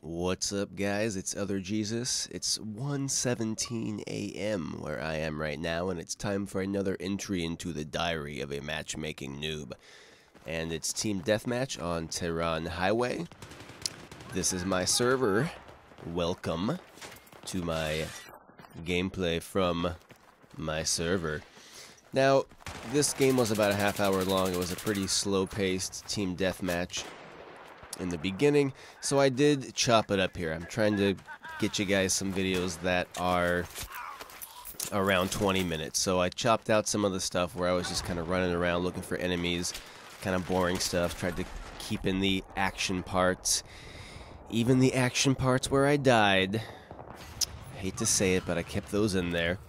What's up, guys? It's OtherJesus. It's 1:17 a.m. where I am right now, and it's time for another entry into the diary of a matchmaking noob. And it's Team Deathmatch on Teharn Highway. This is my server. Welcome to my gameplay from my server. Now, this game was about a half hour long. It was a pretty slow-paced Team Deathmatch in the beginning, so I did chop it up here. I'm trying to get you guys some videos that are around 20 minutes. So I chopped out some of the stuff where I was just kind of running around looking for enemies, kind of boring stuff, tried to keep in the action parts, even the action parts where I died. I hate to say it, but I kept those in there.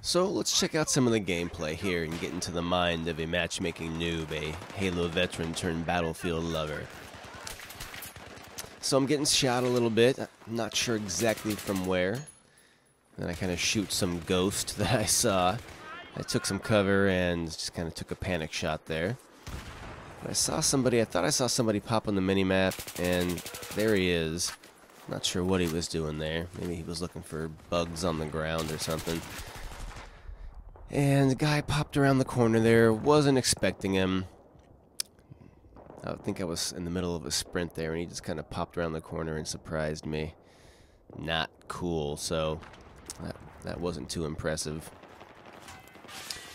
So let's check out some of the gameplay here and get into the mind of a matchmaking noob, a Halo veteran turned Battlefield lover. So I'm getting shot a little bit. I'm not sure exactly from where. Then I kind of shoot some ghost that I saw. I took some cover and just kind of took a panic shot there. But I saw somebody, I thought I saw somebody pop on the minimap, and there he is. Not sure what he was doing there. Maybe he was looking for bugs on the ground or something. And the guy popped around the corner there. Wasn't expecting him. I think I was in the middle of a sprint there, and he just kind of popped around the corner and surprised me. Not cool, so that wasn't too impressive.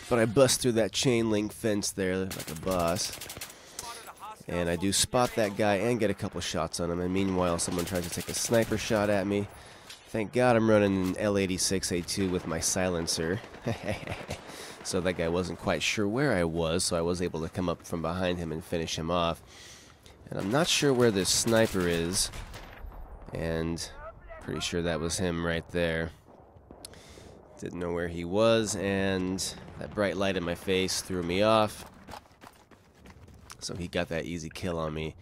But I bust through that chain link fence there like a boss. And I do spot that guy and get a couple shots on him. And meanwhile, someone tries to take a sniper shot at me. Thank God I'm running an L86A2 with my silencer. So that guy wasn't quite sure where I was, so I was able to come up from behind him and finish him off. And I'm not sure where this sniper is, and pretty sure that was him right there. Didn't know where he was, and that bright light in my face threw me off. So he got that easy kill on me.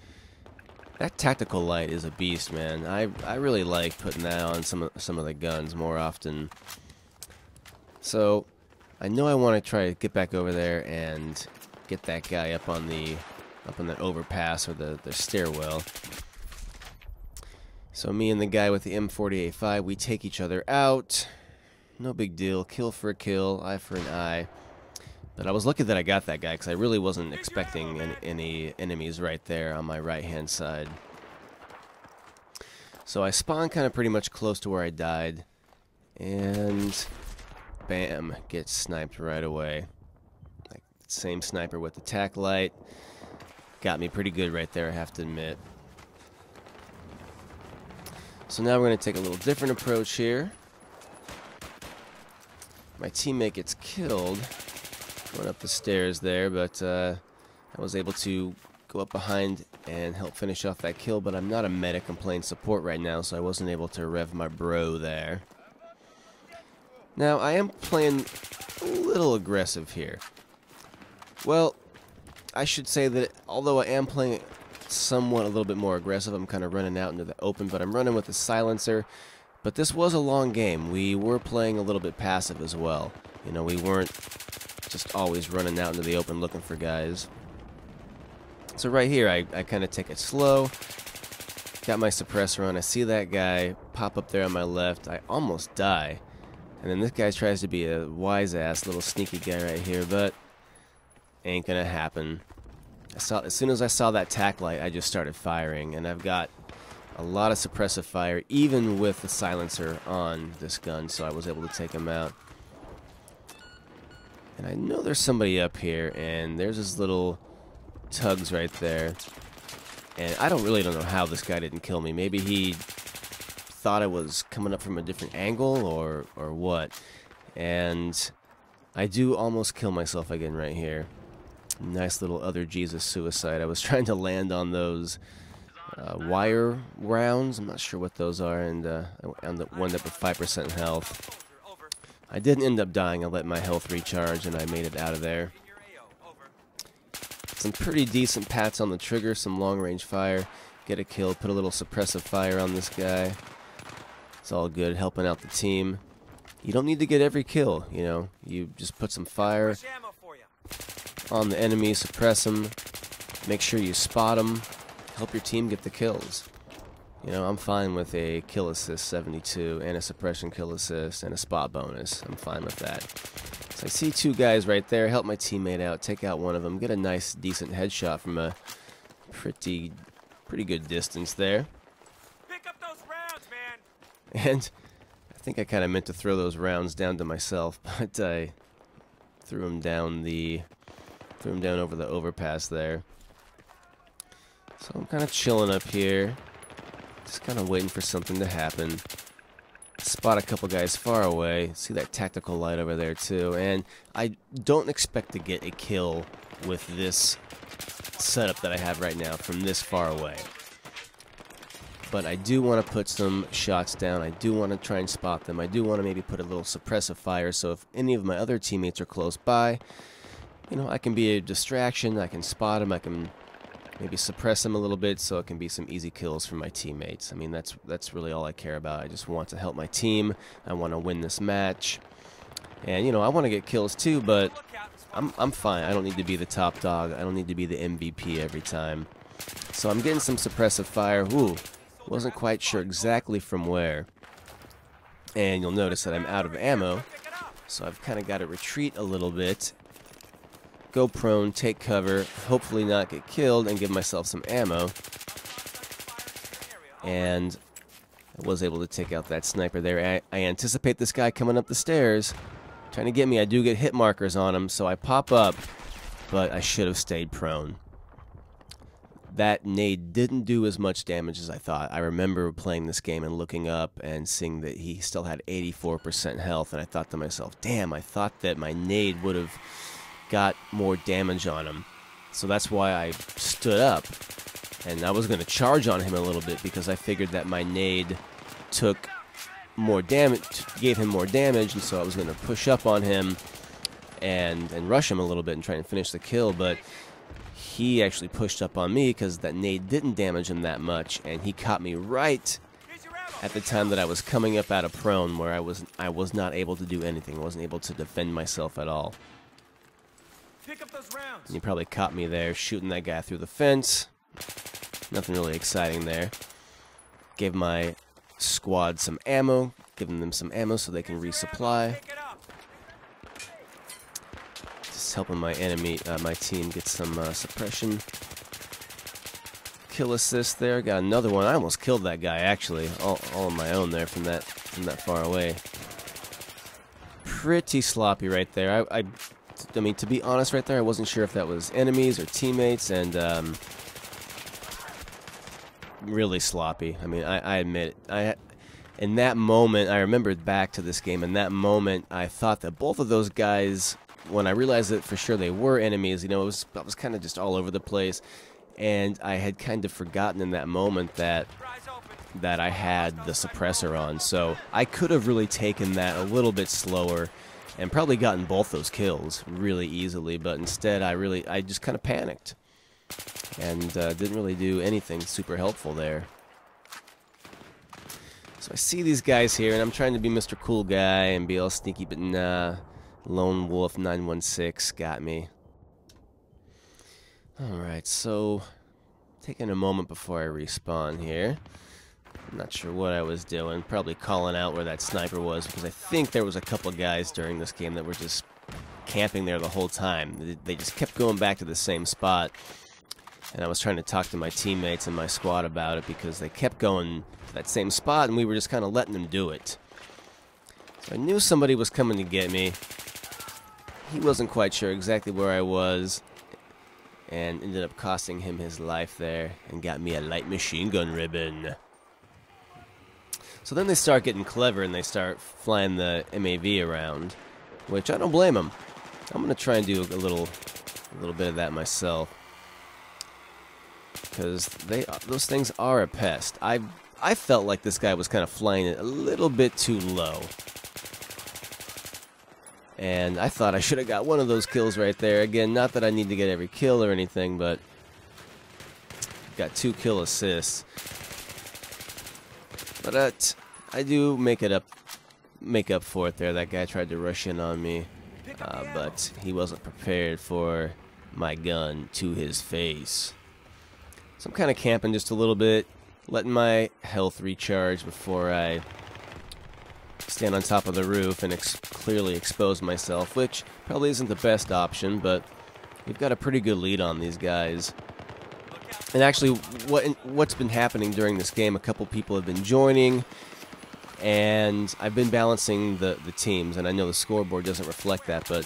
That tactical light is a beast, man. I really like putting that on some of the guns more often. So I know I want to try to get back over there and get that guy up on that overpass or the stairwell. So me and the guy with the M40A5, we take each other out. No big deal. Kill for a kill, eye for an eye. But I was lucky that I got that guy because I really wasn't expecting any enemies right there on my right-hand side. So I spawned kind of pretty much close to where I died. And bam, gets sniped right away. Like, same sniper with the tac light. Got me pretty good right there, I have to admit. So now we're going to take a little different approach here. My teammate gets killed. Went up the stairs there, but I was able to go up behind and help finish off that kill, but I'm not a medic, I'm playing support right now, so I wasn't able to rev my bro there. Now, I am playing a little aggressive here. Well, I should say that although I am playing somewhat a little bit more aggressive, I'm kind of running out into the open, but I'm running with a silencer. But this was a long game. We were playing a little bit passive as well. You know, we weren't just always running out into the open looking for guys. So right here, I kind of take it slow. Got my suppressor on. I see that guy pop up there on my left. I almost die. And then this guy tries to be a wise-ass little sneaky guy right here, but ain't gonna happen. As soon as I saw that tac light, I just started firing, and I've got a lot of suppressive fire, even with the silencer on this gun, so I was able to take him out. And I know there's somebody up here, and there's this little tugs right there. And I don't know how this guy didn't kill me. Maybe he thought I was coming up from a different angle or what. And I do almost kill myself again right here. Nice little OtherJesus suicide. I was trying to land on those wire rounds. I'm not sure what those are, and I wound up with 5% health. I didn't end up dying. I let my health recharge, and I made it out of there. Some pretty decent pats on the trigger, some long-range fire. Get a kill, put a little suppressive fire on this guy. It's all good, helping out the team. You don't need to get every kill, you know. You just put some fire on the enemy, suppress them, make sure you spot them, help your team get the kills. You know, I'm fine with a kill assist 72 and a suppression kill assist and a spot bonus. I'm fine with that. So I see two guys right there. Help my teammate out. Take out one of them. Get a nice, decent headshot from a pretty good distance there. Pick up those rounds, man. And I think I kind of meant to throw those rounds down to myself, but I threw them down over the overpass there. So I'm kind of chilling up here, just kind of waiting for something to happen. Spot a couple guys far away. See that tactical light over there too, and I don't expect to get a kill with this setup that I have right now from this far away. But I do want to put some shots down. I do want to try and spot them. I do want to maybe put a little suppressive fire, so if any of my other teammates are close by, you know, I can be a distraction. I can spot them. I can maybe suppress them a little bit, so it can be some easy kills for my teammates. I mean, that's really all I care about. I just want to help my team. I want to win this match, and you know, I want to get kills too. But I'm fine. I don't need to be the top dog. I don't need to be the MVP every time. So I'm getting some suppressive fire. Ooh. Wasn't quite sure exactly from where. And you'll notice that I'm out of ammo, so I've kind of got to retreat a little bit, go prone, take cover, hopefully not get killed, and give myself some ammo. And I was able to take out that sniper there. I anticipate this guy coming up the stairs, trying to get me. I do get hit markers on him, so I pop up, but I should have stayed prone. That nade didn't do as much damage as I thought. I remember playing this game and looking up and seeing that he still had 84% health, and I thought to myself, damn, I thought that my nade would have got more damage on him. So that's why I stood up, and I was going to charge on him a little bit because I figured that my nade took more damage, gave him more damage, and so I was going to push up on him and rush him a little bit and try and finish the kill, but he actually pushed up on me because that nade didn't damage him that much, and he caught me right at the time that I was coming up out of prone, where I was not able to do anything. I wasn't able to defend myself at all. Pick up those rounds. And he probably caught me there shooting that guy through the fence. Nothing really exciting there. Gave my squad some ammo, giving them some ammo so they can resupply. Helping my my team get some suppression. Kill assist there. Got another one. I almost killed that guy actually, all on my own there from that far away. Pretty sloppy right there. I mean, to be honest, right there, I wasn't sure if that was enemies or teammates, and really sloppy. I mean, I admit it. In that moment, I remembered back to this game. In that moment, I thought that both of those guys, when I realized that for sure they were enemies, you know, I was kind of just all over the place, and I had kind of forgotten in that moment that I had the suppressor on, so I could have really taken that a little bit slower and probably gotten both those kills really easily, but instead I just kind of panicked and didn't really do anything super helpful there. So I see these guys here, and I'm trying to be Mr. Cool Guy and be all sneaky, but nah. Lone Wolf 916 got me. Alright, so taking a moment before I respawn here. I'm not sure what I was doing. Probably calling out where that sniper was, because I think there was a couple guys during this game that were just camping there the whole time. They just kept going back to the same spot. And I was trying to talk to my teammates and my squad about it because they kept going to that same spot, and we were just kind of letting them do it. So I knew somebody was coming to get me. He wasn't quite sure exactly where I was, and ended up costing him his life there, and got me a light machine gun ribbon. So then they start getting clever, and they start flying the MAV around, which I don't blame them. I'm gonna try and do a little bit of that myself, because those things are a pest. I felt like this guy was kind of flying it a little bit too low. And I thought I should have got one of those kills right there. Again, not that I need to get every kill or anything, but got 2 kill assists. But I do make up for it there. That guy tried to rush in on me, but he wasn't prepared for my gun to his face. So I'm kind of camping just a little bit, letting my health recharge before I stand on top of the roof and clearly expose myself, which probably isn't the best option, but we've got a pretty good lead on these guys. And actually, what's been happening during this game, a couple people have been joining, and I've been balancing the teams, and I know the scoreboard doesn't reflect that, but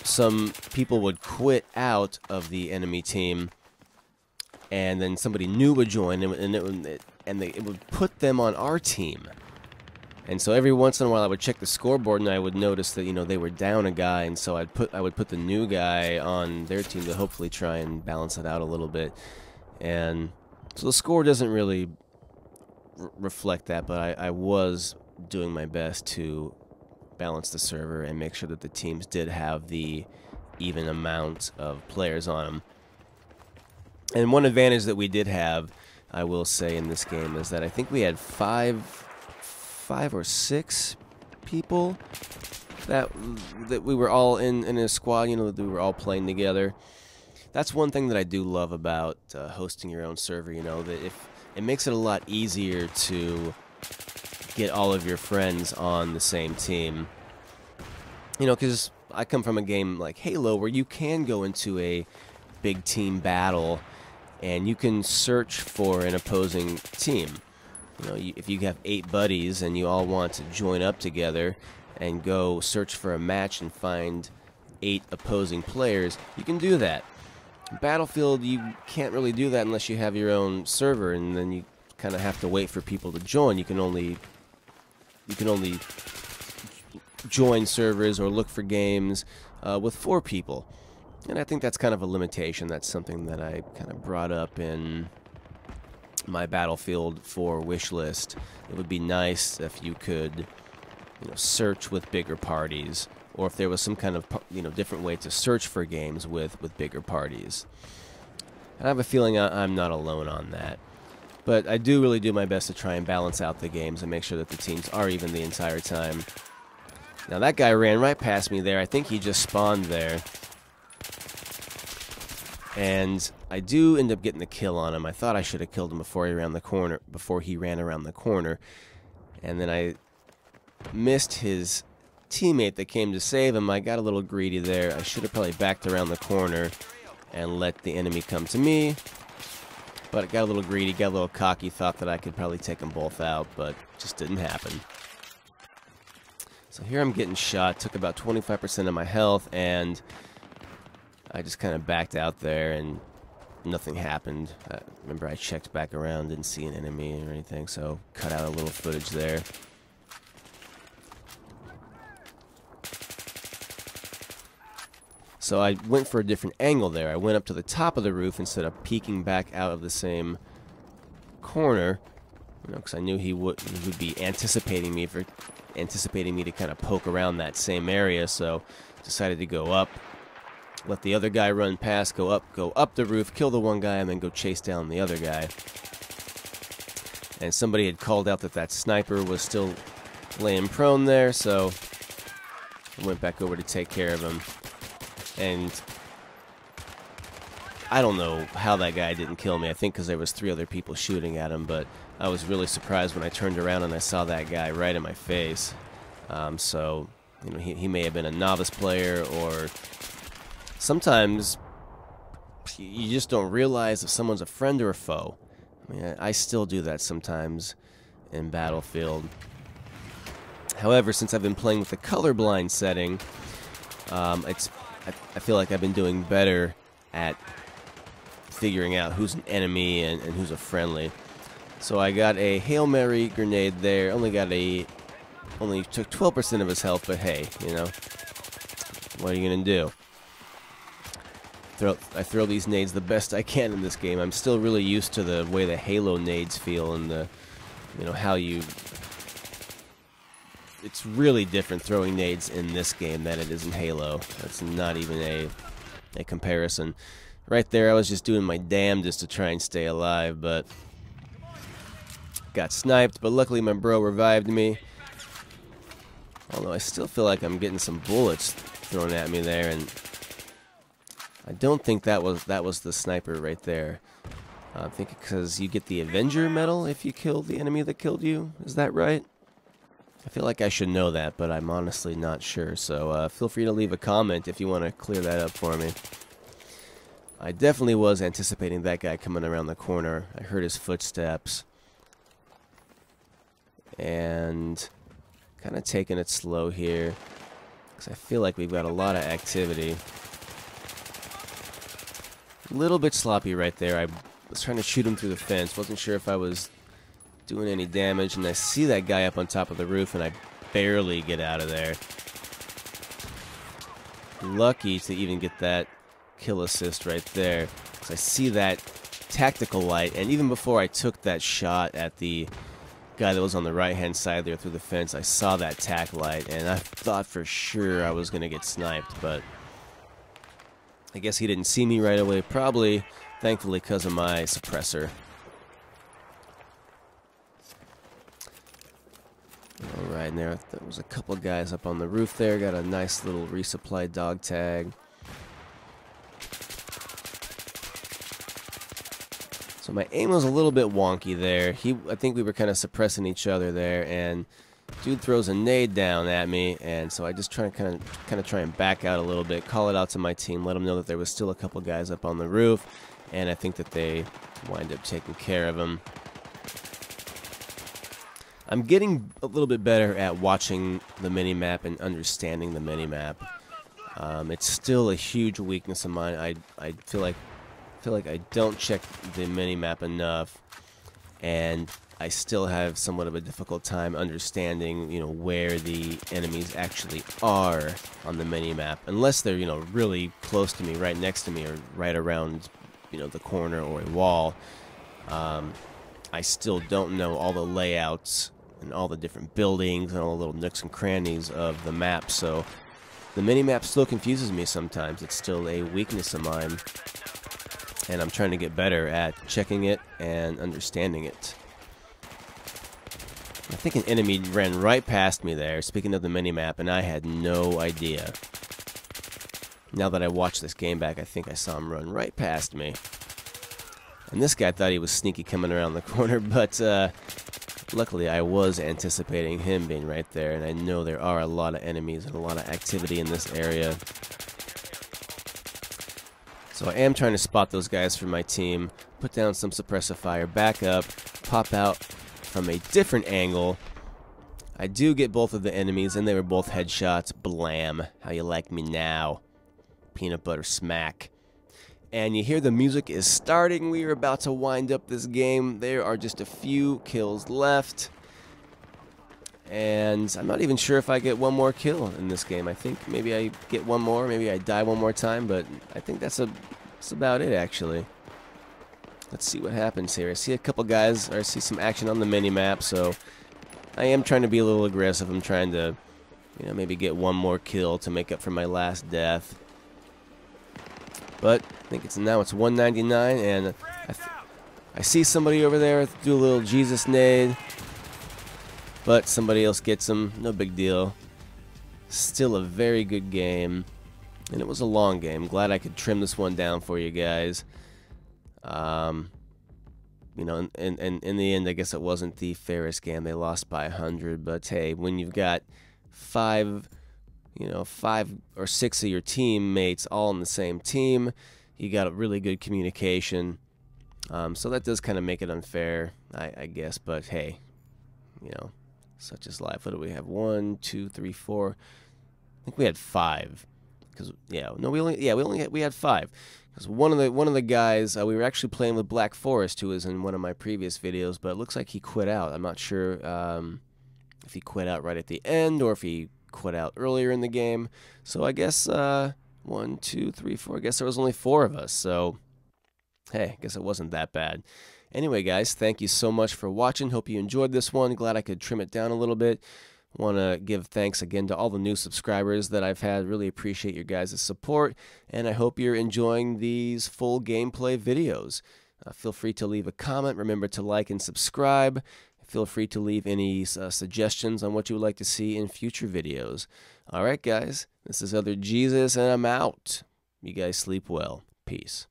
some people would quit out of the enemy team, and then somebody new would join, and it would put them on our team. And so every once in a while I would check the scoreboard and I would notice that, you know, they were down a guy, and so I would put the new guy on their team to hopefully try and balance it out a little bit. And so the score doesn't really reflect that, but I was doing my best to balance the server and make sure that the teams did have the even amount of players on them. And one advantage that we did have, I will say, in this game is that I think we had five or six people that we were all in a squad, you know, that we were all playing together. That's one thing that I do love about hosting your own server, you know, that if it makes it a lot easier to get all of your friends on the same team. You know, because I come from a game like Halo where you can go into a big team battle and you can search for an opposing team. You know, if you have 8 buddies and you all want to join up together and go search for a match and find 8 opposing players, you can do that. Battlefield, you can't really do that unless you have your own server, and then you kind of have to wait for people to join. You can only join servers or look for games with 4 people. And I think that's kind of a limitation. That's something that I kind of brought up in my Battlefield 4 wish list. It would be nice if you could, you know, search with bigger parties, or if there was some kind of, you know, different way to search for games with bigger parties. And I have a feeling I'm not alone on that. But I do really do my best to try and balance out the games and make sure that the teams are even the entire time. Now that guy ran right past me there. I think he just spawned there. And I do end up getting the kill on him. I thought I should have killed him before he ran around the corner. And then I missed his teammate that came to save him. I got a little greedy there. I should have probably backed around the corner and let the enemy come to me. But I got a little greedy, got a little cocky, thought that I could probably take them both out, but just didn't happen. So here I'm getting shot, took about 25% of my health, and I just kind of backed out there and nothing happened. Remember, I checked back around, didn't see an enemy or anything, so cut out a little footage there. So I went for a different angle there. I went up to the top of the roof instead of peeking back out of the same corner, you know, because I knew he would be anticipating me to kind of poke around that same area. So decided to go up, let the other guy run past, go up the roof, kill the one guy, and then go chase down the other guy. And somebody had called out that sniper was still laying prone there, so I went back over to take care of him. And I don't know how that guy didn't kill me. I think because there was 3 other people shooting at him, but I was really surprised when I turned around and I saw that guy right in my face. So, you know, he may have been a novice player, or sometimes you just don't realize if someone's a friend or a foe. I mean, I still do that sometimes in Battlefield. However, since I've been playing with the colorblind setting, I feel like I've been doing better at figuring out who's an enemy and who's a friendly. So I got a Hail Mary grenade there. Only took 12% of his health, but hey, you know, what are you gonna do? I throw these nades the best I can in this game. I'm still really used to the way the Halo nades feel, and the, you know, how you. It's really different throwing nades in this game than it is in Halo. That's not even a comparison. Right there, I was just doing my damnedest to try and stay alive, but got sniped. But luckily, my bro revived me. Although I still feel like I'm getting some bullets thrown at me there, and I don't think that was the sniper right there. I think because you get the Avenger medal if you kill the enemy that killed you. Is that right? I feel like I should know that, but I'm honestly not sure. So feel free to leave a comment if you want to clear that up for me. I definitely was anticipating that guy coming around the corner. I heard his footsteps. And kind of taking it slow here, because I feel like we've got a lot of activity. A little bit sloppy right there. I was trying to shoot him through the fence. Wasn't sure if I was doing any damage, and I see that guy up on top of the roof, and I barely get out of there. Lucky to even get that kill assist right there, because I see that tactical light, and even before I took that shot at the guy that was on the right-hand side there through the fence, I saw that tac light, and I thought for sure I was going to get sniped, but I guess he didn't see me right away, probably, thankfully, because of my suppressor. Alright, and there was a couple of guys up on the roof there, got a nice little resupply dog tag. So my aim was a little bit wonky there. I think we were kind of suppressing each other there, and dude throws a nade down at me, and so I just kind of try and back out a little bit, call it out to my team, let them know that there was still a couple guys up on the roof, and I think that they wind up taking care of him. I'm getting a little bit better at watching the minimap and understanding the minimap. It's still a huge weakness of mine. I feel like I don't check the minimap enough, and I still have somewhat of a difficult time understanding, you know, where the enemies actually are on the minimap, unless they're, you know, really close to me, right next to me, or right around, you know, the corner or a wall. I still don't know all the layouts and all the different buildings and all the little nooks and crannies of the map, so the minimap still confuses me sometimes. It's still a weakness of mine, and I'm trying to get better at checking it and understanding it. I think an enemy ran right past me there, speaking of the minimap, and I had no idea. Now that I watched this game back, I think I saw him run right past me. And this guy thought he was sneaky coming around the corner, but luckily I was anticipating him being right there, and I know there are a lot of enemies and a lot of activity in this area. So I am trying to spot those guys for my team, put down some suppressive fire, back up, pop out from a different angle. I do get both of the enemies, and they were both headshots. Blam. How you like me now? Peanut butter smack. And you hear the music is starting. We are about to wind up this game. There are just a few kills left. And I'm not even sure if I get one more kill in this game. I think maybe I get one more, maybe I die one more time, but I think that's about it, actually. Let's see what happens here. I see a couple guys, or I see some action on the mini-map, so I am trying to be a little aggressive. I'm trying to, you know, maybe get one more kill to make up for my last death. But I think now it's 199, and I see somebody over there do a little Jesus nade, but somebody else gets him. No big deal. Still a very good game, and it was a long game. Glad I could trim this one down for you guys. You know, and in the end, I guess it wasn't the fairest game. They lost by 100, but hey, when you've got five or six of your teammates all on the same team, you got a really good communication. So that does kind of make it unfair, I guess. But hey, you know, such is life. What do we have? 1, 2, 3, 4. I think we had 5. Because we had 5. Because one of the guys, we were actually playing with Black Forest, who was in one of my previous videos, but it looks like he quit out. I'm not sure if he quit out right at the end or if he quit out earlier in the game. So I guess 1, 2, 3, 4. I guess there was only 4 of us. So hey, I guess it wasn't that bad. Anyway, guys, thank you so much for watching. Hope you enjoyed this one. Glad I could trim it down a little bit. Want to give thanks again to all the new subscribers that I've had. Really appreciate your guys' support, and I hope you're enjoying these full gameplay videos. Feel free to leave a comment. Remember to like and subscribe. Feel free to leave any suggestions on what you would like to see in future videos. All right, guys, this is OtherJesus, and I'm out. You guys sleep well. Peace.